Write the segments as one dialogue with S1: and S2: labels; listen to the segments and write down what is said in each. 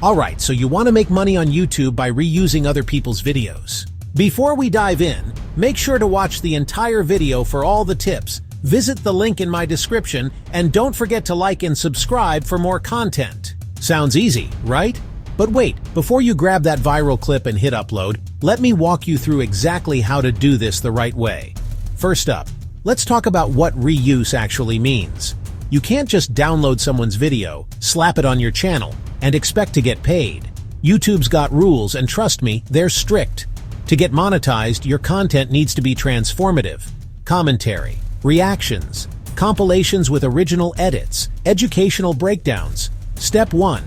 S1: Alright, so you want to make money on YouTube by reusing other people's videos. Before we dive in, make sure to watch the entire video for all the tips. Visit the link in my description and don't forget to like and subscribe for more content. Sounds easy, right? But wait, before you grab that viral clip and hit upload, let me walk you through exactly how to do this the right way. First up, let's talk about what reuse actually means. You can't just download someone's video, slap it on your channel, and expect to get paid. YouTube's got rules, and trust me, they're strict. To get monetized, your content needs to be transformative. Commentary, reactions, compilations with original edits, educational breakdowns. Step 1.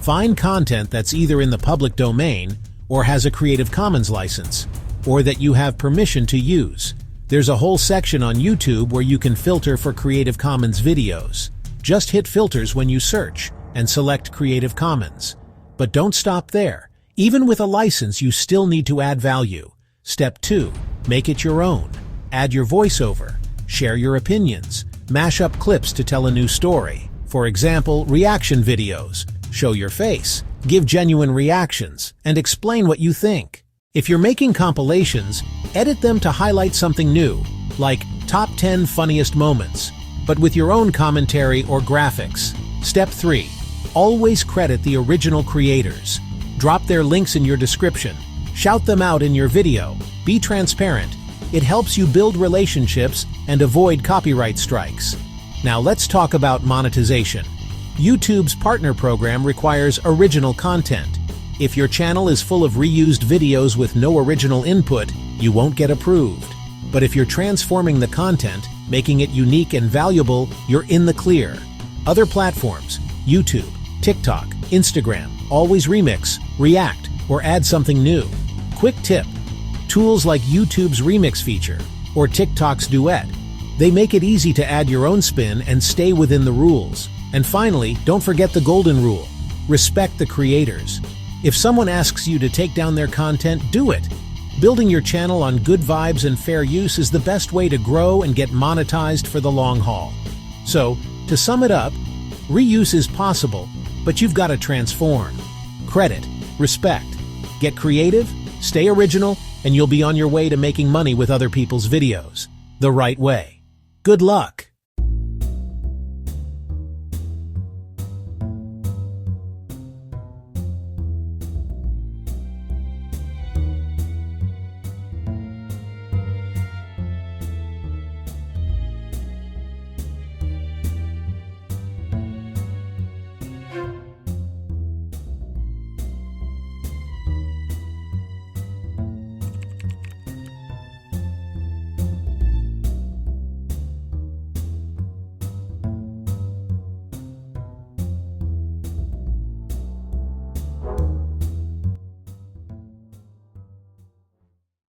S1: Find content that's either in the public domain or has a Creative Commons license, or that you have permission to use. There's a whole section on YouTube where you can filter for Creative Commons videos. Just hit filters when you search and select Creative Commons. But don't stop there. Even with a license, you still need to add value. Step 2. Make it your own. Add your voiceover. Share your opinions. Mash up clips to tell a new story. For example, reaction videos. Show your face. Give genuine reactions. And explain what you think. If you're making compilations, edit them to highlight something new, like top 10 funniest moments, but with your own commentary or graphics. Step 3. Always credit the original creators. Drop their links in your description. Shout them out in your video. Be transparent. It helps you build relationships and avoid copyright strikes. Now let's talk about monetization. YouTube's partner program requires original content. If your channel is full of reused videos with no original input, you won't get approved. But if you're transforming the content, making it unique and valuable, you're in the clear. Other platforms, YouTube, TikTok, Instagram, always remix, react, or add something new. Quick tip: tools like YouTube's remix feature or TikTok's duet, they make it easy to add your own spin and stay within the rules. And finally, don't forget the golden rule: respect the creators. If someone asks you to take down their content, do it. Building your channel on good vibes and fair use is the best way to grow and get monetized for the long haul. So, to sum it up, reuse is possible, but you've got to transform. Credit, respect, get creative, stay original, and you'll be on your way to making money with other people's videos. The right way. Good luck!